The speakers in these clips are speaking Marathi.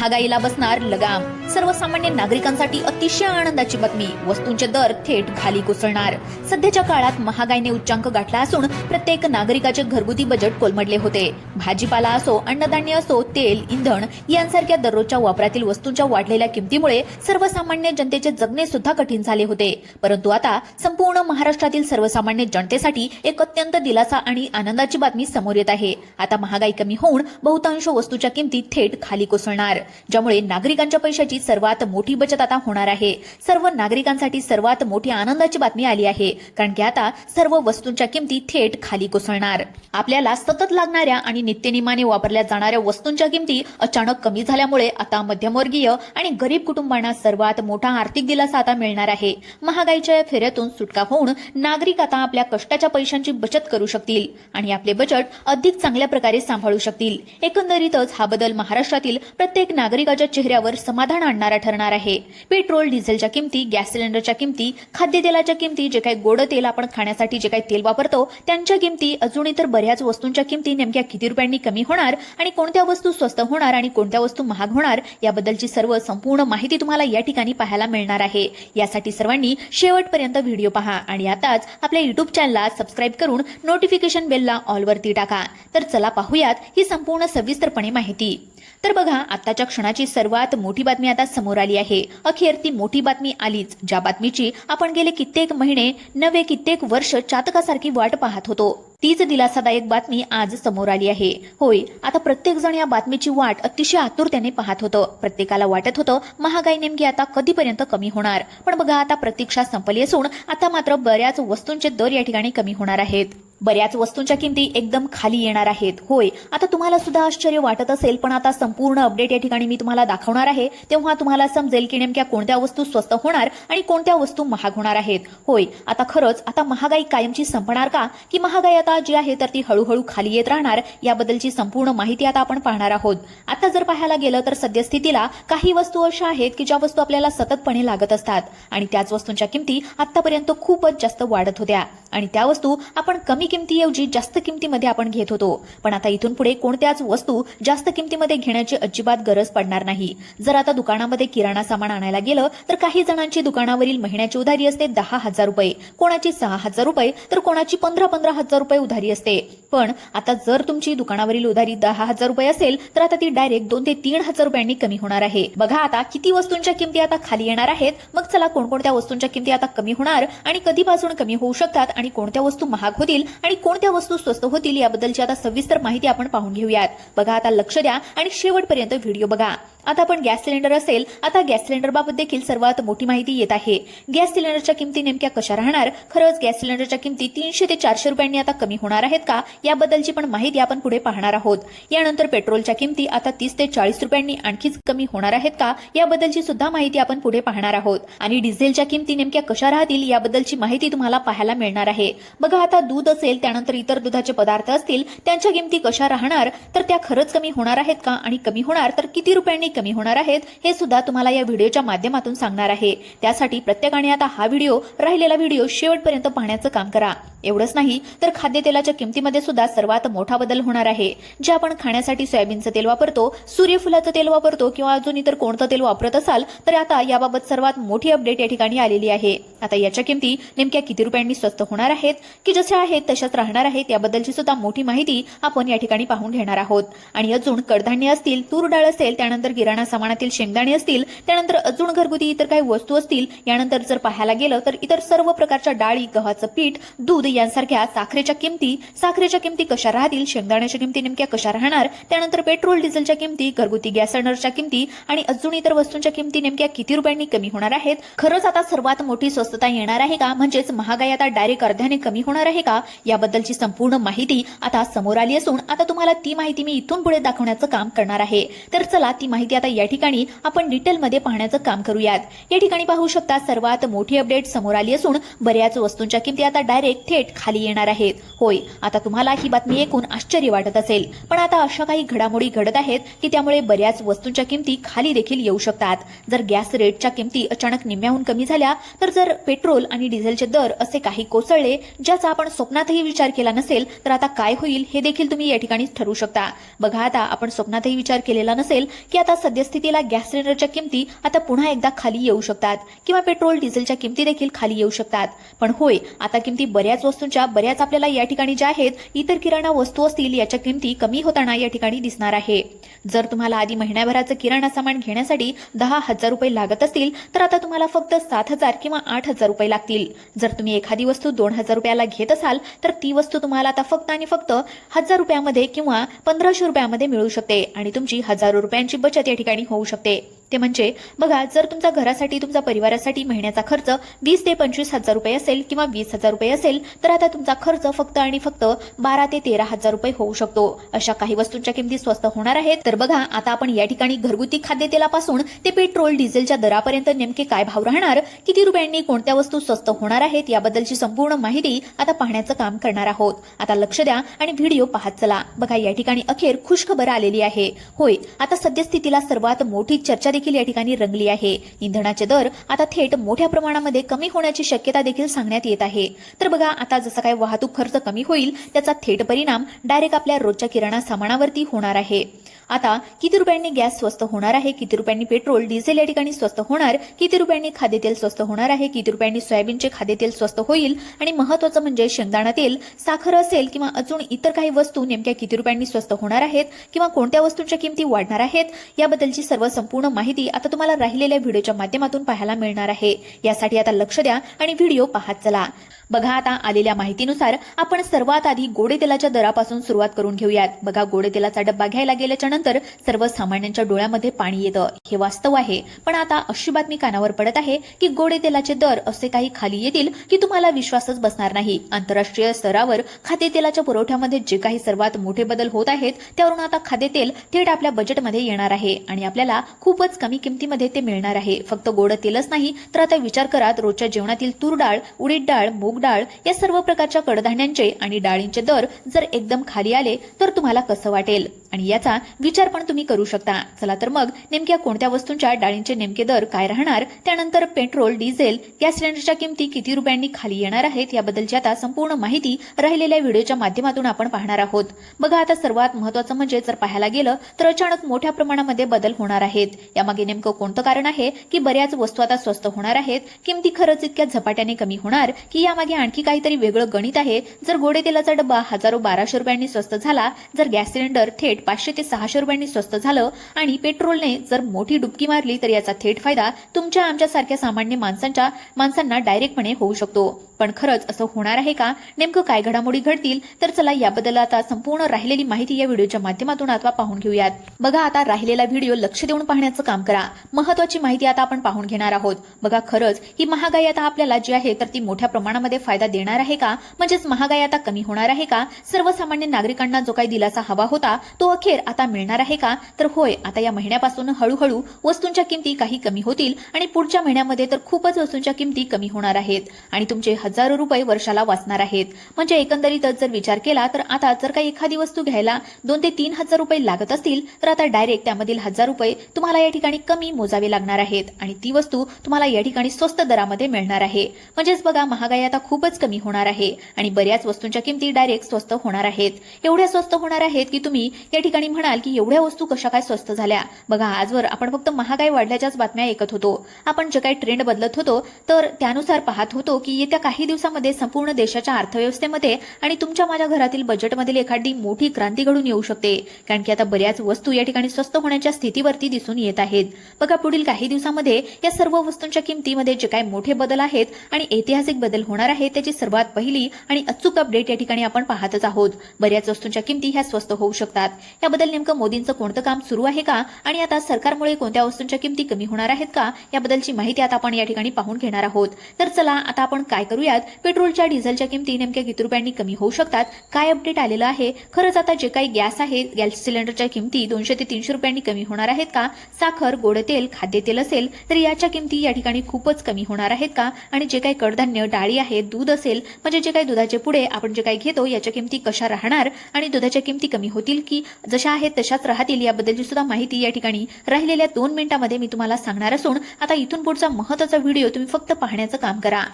महागाईला बसणार लगाम. सर्वसामान्य नागरिकांसाठी अतिशय आनंदाची बातमी. वस्तूंचे दर थेट खाली कोसळणार. सध्याच्या काळात महागाईने उच्चांक गाठला असून प्रत्येक नागरिकाचे घरगुती बजेट कोलमडले होते. भाजीपाला असो, अन्नधान्य असो, तेल, इंधन यांसारख्या दररोजच्या वापरातील वस्तूंच्या वाढलेल्या किमतीमुळे सर्वसामान्य जनतेचे जगणे सुद्धा कठीण झाले होते. परंतु आता संपूर्ण महाराष्ट्रातील सर्वसामान्य जनतेसाठी एक अत्यंत दिलासा आणि आनंदाची बातमी समोर येत आहे. आता महागाई कमी होऊन बहुतांश वस्तूच्या किमती थेट खाली कोसळणार, ज्यामुळे नागरिकांच्या पैशाची सर्वात मोठी बचत आता होणार आहे. सर्व नागरिकांसाठी सर्वात मोठी आनंदाची बातमी आली आहे, कारण की आता सर्व वस्तूंच्या किमती थेट खाली कोसळणार. आपल्याला सतत लागणाऱ्या आणि नित्यनेमाने वापरल्या जाणाऱ्या वस्तूंच्या किमती अचानक कमी झाल्यामुळे आता मध्यमवर्गीय आणि गरीब कुटुंबांना सर्वात मोठा आर्थिक दिलासा आता मिळणार आहे. महागाईच्या फेऱ्यातून सुटका होऊन नागरिक आता आपल्या कष्टाच्या पैशांची बचत करू शकतील आणि आपले बजेट अधिक चांगल्या प्रकारे सांभाळू शकतील. एकंदरीतच हा बदल महाराष्ट्रातील प्रत्येक नागरिकाच्या चेहऱ्यावर समाधान आणणारा ठरणार आहे. पेट्रोल, डिझेलच्या किमती, गॅस सिलेंडरच्या किमती, खाद्यतेलाच्या किमती, जे काही गोड तेल आपण खाण्यासाठी जे काही तेल वापरतो त्यांच्या किमती, अजून इतर बऱ्याच वस्तूंच्या किमती नेमक्या किती रुपयांनी कमी होणार आणि कोणत्या वस्तू स्वस्त होणार आणि कोणत्या वस्तू महाग होणार याबद्दलची सर्व संपूर्ण माहिती तुम्हाला या ठिकाणी पाहायला मिळणार आहे. यासाठी सर्वांनी शेवटपर्यंत व्हिडिओ पहा आणि आताच आपल्या युट्यूब चॅनलला सबस्क्राईब करून नोटिफिकेशन बेलला ऑल वरती टाका. तर चला पाहूयात ही संपूर्ण सविस्तरपणे माहिती. तर बघा, आताच्या क्षणाची सर्वात मोठी बातमी आता समोर आली आहे. अखेर ती मोठी बातमी आलीच, ज्या बातमीची आपण गेले कित्येक महिने नव्हे कित्येक वर्ष चातकासारखी वाट पाहत होतो. तीच दिलासादायक बातमी आज समोर आली आहे. होय, आता प्रत्येक जण या बातमीची वाट अतिशय आतुरतेने पाहत होतं. प्रत्येकाला वाटत होतं महागाई नेमकी आता कधीपर्यंत कमी होणार. पण बघा, आता प्रतीक्षा संपली असून आता मात्र बऱ्याच वस्तूंचे दर या ठिकाणी कमी होणार आहेत. बऱ्याच वस्तूंच्या किमती एकदम खाली येणार आहेत. होय, आता तुम्हाला सुद्धा आश्चर्य वाटत असेल, पण आता संपूर्ण अपडेट या ठिकाणी मी तुम्हाला दाखवणार आहे. तेव्हा तुम्हाला समजेल की नेमक्या कोणत्या वस्तू स्वस्त होणार आणि कोणत्या वस्तू महाग होणार आहेत. होय, आता खरंच आता महागाई कायमची संपणार का, की महागाई आता जी आहे तर ती हळूहळू खाली येत राहणार, याबद्दलची संपूर्ण माहिती आता आपण पाहणार आहोत. आता जर पाहायला गेलं तर सद्यस्थितीला काही वस्तू अशा आहेत की ज्या वस्तू आपल्याला सततपणे लागत असतात आणि त्याच वस्तूंच्या किमती आतापर्यंत खूपच जास्त वाढत होत्या आणि त्या वस्तू आपण कमी किमतीऐवजी जास्त किमतीमध्ये आपण घेत होतो. पण आता इथून पुढे कोणत्याच वस्तू जास्त किमतीमध्ये घेण्याची अजिबात गरज पडणार नाही. जर आता दुकानामध्ये किराणा सामान आणायला गेलं तर काही जणांची दुकानावरील महिन्याची उधारी असते 10,000 रुपये, कोणाची 6,000 रुपये तर कोणाची 15,000 रुपये उधारी असते. पण आता जर तुमची दुकानावरील उधारी 10,000 रुपये असेल तर आता ती डायरेक्ट 2 ते 3,000 रुपयांनी कमी होणार आहे. बघा, आता किती वस्तूंच्या किमती आता खाली येणार आहेत. मग चला, कोणकोणत्या वस्तूंच्या किमती आता कमी होणार आणि कधीपासून कमी होऊ शकतात आणि कोणत्या वस्तू महाग होतील आणि कोणत्या वस्तू स्वस्त होतील याबद्दलची आता सविस्तर माहिती आपण पाहून घेऊयात. बघा, आता लक्ष द्या आणि शेवटपर्यंत व्हिडिओ बघा. आता आपण गॅस सिलेंडर असेल, आता गॅस सिलेंडर बाबत देखील सर्वात मोठी माहिती येत आहे. गॅस सिलेंडरच्या किमती नेमक्या कशा राहणार, खरंच गॅस सिलेंडरच्या किमती 300 ते 400 रुपयांनी आता कमी होणार आहेत का, याबद्दलची पण माहिती आपण पुढे पाहणार आहोत. यानंतर पेट्रोलच्या किमती आता 30 ते 40 रुपयांनी आणखीच कमी होणार आहेत का, याबद्दलची सुद्धा माहिती आपण पुढे पाहणार आहोत. आणि डिझेलच्या किमती नेमक्या कशा राहतील याबद्दलची माहिती तुम्हाला पाहायला मिळणार आहे. बघा, आता दूध असेल, त्यानंतर इतर दुधाचे पदार्थ असतील, त्यांच्या किमती कशा राहणार, तर त्या खरंच कमी होणार आहेत का आणि कमी होणार तर किती रुपयांनी कमी होणार आहेत हे सुद्धा तुम्हाला या व्हिडिओच्या माध्यमातून सांगणार आहे. त्यासाठी प्रत्येकाने आता हा व्हिडिओ, राहिलेला व्हिडिओ शेवटपर्यंत पाहण्याचं काम करा. एवढंच नाही तर खाद्यतेलाच्या किमतीमध्ये सुद्धा सर्वात मोठा बदल होणार आहे. जे आपण खाण्यासाठी सोयाबीनचं तेल वापरतो, सूर्यफुलाचं तेल वापरतो किंवा अजून इतर कोणतं तेल वापरत असाल तर आता याबाबत सर्वात मोठी अपडेट या ठिकाणी आलेली आहे. आता याच्या किमती नेमक्या किती रुपयांनी स्वस्त होणार आहेत की जशा आहेत तशाच राहणार आहेत याबद्दलची सुद्धा मोठी माहिती आपण या ठिकाणी पाहून घेणार आहोत. आणि अजून कडधान्य असतील, तूर डाळ असेल, त्यानंतर किराणा सामानातील शेंगदाणे असतील, त्यानंतर अजून घरगुती इतर काही वस्तू असतील, यानंतर जर पाहायला गेलं तर इतर सर्व प्रकारच्या डाळी, गव्हाचं पीठ, दूध यांसारख्या साखरेच्या किमती कशा राहतील, शेंगदाण्याच्या किमती नेमक्या कशा राहणार, त्यानंतर पेट्रोल, डिझेलच्या किमती, घरगुती गॅस सिलेंडरच्या किमती आणि अजून इतर वस्तूंच्या किमती नेमक्या किती रुपयांनी कमी होणार आहेत. खरंच आता सर्वात मोठी स्वस्तता येणार आहे का, म्हणजेच महागाई आता डायरेक्ट अर्ध्याने कमी होणार आहे का, याबद्दलची संपूर्ण माहिती आता समोर आली असून आता तुम्हाला ती माहिती मी इथून पुढे दाखवण्याचं काम करणार आहे. तर चला, ती माहिती आता या ठिकाणी आपण डिटेलमध्ये पाहण्याचं काम करूयात. या ठिकाणी पाहू शकता सर्वात मोठी अपडेट समोर आली असून बऱ्याच वस्तूंच्या किमती आता डायरेक्ट थेट खाली येणार आहेत. होय, आता तुम्हाला ही बातमी ऐकून आश्चर्य वाटत असेल, पण आता अशा काही घडामोडी घडत आहेत की त्यामुळे बऱ्याच वस्तूंच्या किमती खाली देखील येऊ शकतात. जर गॅस रेटच्या किमती अचानक निम्म्याहून कमी झाल्या, तर जर पेट्रोल आणि डिझेलचे दर असे काही कोसळले ज्याचा आपण स्वप्नातही विचार केला नसेल, तर आता काय होईल हे देखील तुम्ही या ठिकाणी ठरवू शकता. बघा, आता आपण स्वप्नातही विचार केलेला नसेल की आता सद्यस्थितीला गॅस सिलेंडरच्या किमती आता पुन्हा एकदा खाली येऊ शकतात किंवा पेट्रोल डिझेलच्या किमती देखील खाली येऊ शकतात. पण होय, आता किमती बऱ्याच वस्तूंच्या बऱ्याच आपल्याला या ठिकाणी ज्या आहेत इतर किराणा वस्तू असतील याच्या किमती कमी होताना या ठिकाणी दिसणार आहे. जर तुम्हाला आधी महिन्याभराचं किराणा सामान घेण्यासाठी 10,000 रुपये लागत असतील तर आता तुम्हाला फक्त 7,000 किंवा 8,000 रुपये लागतील. जर तुम्ही एखादी वस्तू 2,000 रुपयाला घेत असाल तर ती वस्तू तुम्हाला आता फक्त आणि फक्त 1,000 रुपयामध्ये किंवा 1,500 रुपयामध्ये मिळू शकते आणि तुमची हजारो रुपयांची बचत या ठिकाणी होऊ शकते. ते म्हणजे बघा, जर तुमच्या घरासाठी तुमच्या परिवारासाठी महिन्याचा खर्च 20 ते 25,000 रुपये असेल किंवा 20,000 रुपये असेल तर आता तुमचा खर्च फक्त आणि फक्त 12 ते 13,000 रुपये होऊ शकतो. अशा काही वस्तूंच्या किमती स्वस्त होणार आहेत. तर बघा, आता आपण या ठिकाणी घरगुती खाद्यतेलापासून ते पेट्रोल डिझेलच्या दरापर्यंत नेमके काय भाव राहणार, किती रुपयांनी कोणत्या वस्तू स्वस्त होणार आहेत याबद्दलची संपूर्ण माहिती आता पाहण्याचं काम करणार आहोत. आता लक्ष द्या आणि व्हिडिओ पाहत चला. बघा, या ठिकाणी अखेर खुशखबर आलेली आहे. होय, आता सद्यस्थितीला सर्वात मोठी चर्चा देखील या ठिकाणी रंगली आहे. इंधनाचे दर आता थेट मोठ्या प्रमाणामध्ये कमी होण्याची शक्यता देखील सांगण्यात येत आहे. तर बघा, आता जसं काय वाहतूक खर्च कमी होईल त्याचा थेट परिणाम डायरेक्ट आपल्या रोजच्या किराणा सामानावरती होणार आहे. आता किती रुपयांनी गॅस स्वस्त होणार आहे, किती रुपयांनी पेट्रोल डिझेल या ठिकाणी स्वस्त होणार, किती रुपयांनी खाद्यतेल स्वस्त होणार आहे, किती रुपयांनी सोयाबीनचे खाद्यतेल स्वस्त होईल आणि महत्त्वाचं म्हणजे शेंगदाणा तेल, साखर असेल किंवा अजून इतर काही वस्तू नेमक्या किती रुपयांनी स्वस्त होणार आहेत किंवा कोणत्या वस्तूंच्या किमती वाढणार आहेत याबद्दलची सर्व संपूर्ण माहिती आता तुम्हाला राहिलेल्या व्हिडिओच्या माध्यमातून पाहायला मिळणार आहे. यासाठी आता लक्ष द्या आणि व्हिडिओ पाहत चला. बघा, आता आलेल्या माहितीनुसार आपण सर्वात आधी गोडे तेलाच्या दरापासून सुरुवात करून घेऊयात. बघा, गोडे तेलाचा डब्बा घ्यायला गेल्याच्या नंतर सर्वसामान्यांच्या डोळ्यामध्ये पाणी येतं, हे वास्तव आहे. पण आता अशी बातमी कानावर पडत आहे की गोडे तेलाचे दर असे काही खाली येतील की तुम्हाला विश्वासच बसणार नाही. आंतरराष्ट्रीय स्तरावर खाद्यतेलाच्या पुरवठ्यामध्ये जे काही सर्वात मोठे बदल होत आहेत त्यावरून आता खाद्यतेल थेट आपल्या बजेटमध्ये येणार आहे आणि आपल्याला खूपच कमी किमतीमध्ये ते मिळणार आहे. फक्त गोड तेलच नाही तर आता विचार करा, रोजच्या जेवणातील तूर डाळ, उडीद डाळ, मूग डाळ या सर्व प्रकारच्या कडधान्यांचे आणि डाळींचे दर जर एकदम खाली आले तर तुम्हाला कसं वाटेल आणि याचा विचार पण तुम्ही करू शकता. चला तर मग नेमक्या कोणत्या वस्तूंच्या डाळींचे नेमके दर काय राहणार, त्यानंतर पेट्रोल डिझेल गॅस सिलेंडरच्या किमती किती रुपयांनी खाली येणार आहेत याबद्दलची आता संपूर्ण माहिती राहिलेल्या व्हिडिओच्या माध्यमातून आपण पाहणार आहोत. बघा, आता सर्वात महत्त्वाचं म्हणजे जर पाहायला गेलं तर अचानक मोठ्या प्रमाणामध्ये बदल होणार आहेत. यामागे नेमकं कोणतं कारण आहे की बऱ्याच वस्तू आता स्वस्त होणार आहेत, किमती खरंच इतक्या झपाट्याने कमी होणार की यामागे आणखी काहीतरी वेगळं गणित आहे. जर गोडे तेलाचा डब्बा 1,000-1,200 रुपयांनी स्वस्त झाला, जर गॅस सिलेंडर थेट 500 ते 600 रुपयांनी स्वस्त झालं आणि पेट्रोलने जर मोठी डुबकी मारली तर याचा थेट फायदा तुमच्या आमच्यासारख्या सामान्य माणसांना डायरेक्टपणे होऊ शकतो. पण खरंच असं होणार आहे का, नेमकं काय घडामोडी घडतील, तर चला याबद्दल आता संपूर्ण राहिलेली माहिती या व्हिडिओच्या माध्यमातून आता पाहून घेऊयात. बघा, आता राहिलेला व्हिडिओ लक्ष देऊन पाहण्याचं काम करा. महत्त्वाची माहिती आता आपण पाहून घेणार आहोत. बघा, खरंच ही महागाई आता आपल्याला जी आहे तर ती मोठ्या प्रमाणामध्ये फायदा देणार आहे का, म्हणजेच महागाई आता कमी होणार आहे का, सर्वसामान्य नागरिकांना जो काही दिलासा हवा होता तो अखेर आता मिळणार आहे का. तर होय, आता या महिन्यापासून हळूहळू वस्तूंच्या किमती काही कमी होतील आणि पुढच्या महिन्यामध्ये तर खूपच वस्तूंच्या किमती कमी होणार आहेत आणि तुमचे हजारो रुपये वर्षाला वाचणार आहेत. म्हणजे एकंदरीतच जर विचार केला तर आता जर काही एखादी वस्तू घ्यायला 2 ते 3,000 रुपये लागत असतील तर आता डायरेक्ट त्यामधील 1,000 रुपये तुम्हाला या ठिकाणी कमी मोजावे लागणार आहेत आणि ती वस्तू तुम्हाला या ठिकाणी स्वस्त दरामध्ये मिळणार आहे. म्हणजेच बघा, महागाई आता खूपच कमी होणार आहे आणि बऱ्याच वस्तूंच्या किमती डायरेक्ट स्वस्त होणार आहेत. एवढ्या स्वस्त होणार आहेत की तुम्ही या ठिकाणी म्हणाल की एवढ्या वस्तू कशा काय स्वस्त झाल्या. बघा, आजवर आपण फक्त महागाई वाढल्याच्याच बातम्या ऐकत होतो. आपण जे काही ट्रेंड बदलत होतो तर त्यानुसार पाहत होतो की येत्या काही दिवसामध्ये संपूर्ण देशाच्या अर्थव्यवस्थेमध्ये आणि तुमच्या माझ्या घरातील बजेटमधील एखादी मोठी क्रांती घडून येऊ शकते. कारण की आता बऱ्याच वस्तू या ठिकाणी स्वस्त होण्याच्या स्थितीवरती दिसून येत आहेत. बघा, पुढील काही दिवसामध्ये या सर्व वस्तूंच्या किमतीमध्ये जे काही मोठे बदल आहेत आणि ऐतिहासिक बदल होणार आहेत त्याची सर्वात पहिली आणि अचूक अपडेट या ठिकाणी आपण पाहतच आहोत. बऱ्याच वस्तूंच्या किमती ह्या स्वस्त होऊ शकतात. याबद्दल नेमकं मोदींचं कोणतं काम सुरू आहे का आणि आता सरकारमुळे कोणत्या वस्तूंच्या किमती कमी होणार आहेत का याबद्दलची माहिती आता आपण या ठिकाणी पाहून घेणार आहोत. तर चला आता आपण काय करूयात, पेट्रोलच्या डिझेलच्या किमती नेमक्या किती रुपयांनी कमी होऊ शकतात, काय अपडेट आलेलं आहे, खरंच आता जे काही गॅस आहे गॅस सिलेंडरच्या किमती 200 ते 300 रुपयांनी कमी होणार आहेत का, साखर, गोड तेल, खाद्यतेल असेल तर याच्या किमती या ठिकाणी खूपच कमी होणार आहेत का आणि जे काही कडधान्य, डाळी आहेत, दूध असेल म्हणजे जे काही दुधाचे पुढे आपण जे काही घेतो याच्या किमती कशा राहणार आणि दुधाच्या किमती कमी होतील की जशा आहेत तशाच राहतील याबद्दलची सुद्धा माहिती या ठिकाणी राहिलेल्या 2 मिनिटांमध्ये मी तुम्हाला सांगणार असून आता इथून पुढचा महत्त्वाचा व्हिडिओ तुम्ही फक्त पाहण्याचं काम करा.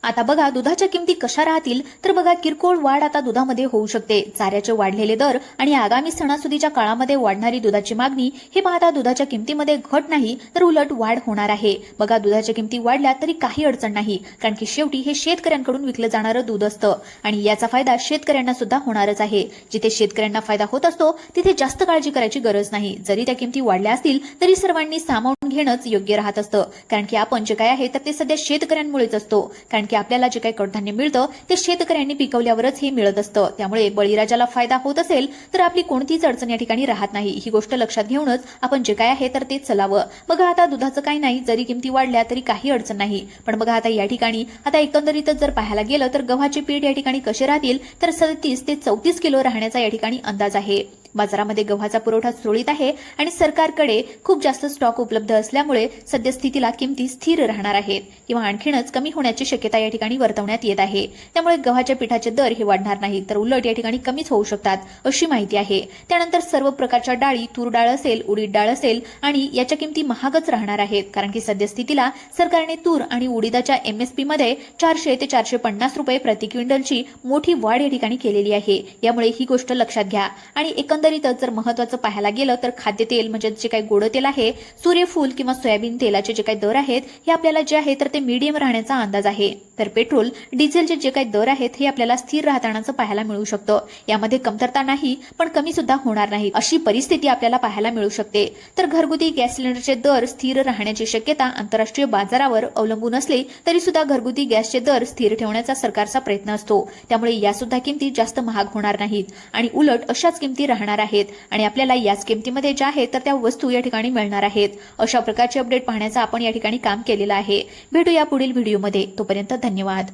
आता बघा दुधाच्या किमती कशा राहतील तर बघा किरकोळ वाढ आता दुधामध्ये होऊ शकते. चाऱ्याचे वाढलेले दर आणि आगामी सणासुदीच्या काळामध्ये वाढणारी दुधाची मागणी हे पाहता दुधाच्या किमतीमध्ये घट नाही तर उलट वाढ होणार आहे. बघा दुधाच्या किमती वाढल्या तरी काही अडचण नाही, कारण की शेवटी हे शेतकऱ्यांकडून विकलं जाणारं दूध असतं आणि याचा फायदा शेतकऱ्यांना सुद्धा होणारच आहे. जिथे शेतकऱ्यांना फायदा होत असतो तिथे जास्त काळजी करायची गरज नाही. जरी त्या किमती वाढल्या असतील तरी सर्वांनी सामावून घेणंच योग्य राहत असतं, कारण की आपण जे काय आहे तर ते सध्या शेतकऱ्यांमुळेच असतो. कारण की आपल्याला जे काही कडधान्य मिळतं ते शेतकऱ्यांनी पिकवल्यावरच हे मिळत असतं. त्यामुळे बळीराजाला फायदा होत असेल तर आपली कोणतीच अडचण या ठिकाणी राहत नाही. ही गोष्ट लक्षात घेऊनच आपण जे काय आहे तर ते चलावं. बघा आता दुधाचं काही नाही, जरी किमती वाढल्या तरी काही अडचण नाही. पण बघा आता या ठिकाणी आता एकंदरीतच जर पाहायला गेलं तर गव्हाचे पीठ या ठिकाणी कसे राहतील तर 37 ते 34 किलो राहण्याचा या ठिकाणी अंदाज आहे. बाजारामध्ये गव्हाचा पुरवठा सुरळीत आहे आणि सरकारकडे खूप जास्त स्टॉक उपलब्ध असल्यामुळे सद्यस्थितीला किमती स्थिर राहणार आहेत किंवा आणखीनच कमी होण्याची शक्यता या ठिकाणी वर्तवण्यात येत आहे. त्यामुळे गव्हाच्या पिठाचे दर हे वाढणार नाहीत तर उलट या ठिकाणी कमीच होऊ शकतात अशी माहिती आहे. त्यानंतर सर्व प्रकारच्या डाळी, तूर डाळ असेल, उडीद डाळ असेल आणि याच्या किमती महागच राहणार आहेत, कारण की सद्यस्थितीला सरकारने तूर आणि उडीदाच्या MSP मध्ये 400 ते 450 रुपये प्रति क्विंटलची मोठी वाढ या ठिकाणी केलेली आहे. यामुळे ही गोष्ट लक्षात घ्या. आणि एकंदरीतच जर महत्त्वाचं पाहायला गेलं तर खाद्यतेल म्हणजे जे काही गोड तेल आहे, सूर्यफूल किंवा सोयाबीन तेलाचे जे काही दर आहेत हे आपल्याला जे आहे तर ते मीडियम राहण्याचा अंदाज आहे. तर पेट्रोल, डिझेलचे जे काही दर आहेत हे आपल्याला स्थिर राहतानाचं पाहायला मिळू शकतं. यामध्ये कमतरता नाही पण कमी सुद्धा होणार नाही अशी परिस्थिती आपल्याला पाहायला मिळू शकते. तर घरगुती गॅस सिलेंडरचे दर स्थिर राहण्याची शक्यता आंतरराष्ट्रीय बाजारावर अवलंबून असली तरी सुद्धा घरगुती गॅसचे दर स्थिर ठेवण्याचा सरकारचा प्रयत्न असतो. त्यामुळे या सुद्धा किमती जास्त महाग होणार नाहीत आणि उलट अशाच किमती राहणार आहेत आणि आपल्याला याच किमतीमध्ये ज्या आहेत तर त्या वस्तू या ठिकाणी मिळणार आहेत. अशा प्रकारचे अपडेट पाहण्याचा आपण या ठिकाणी काम केलेलं आहे. भेटूया पुढील व्हिडिओमध्ये. तोपर्यंत धन्यवाद.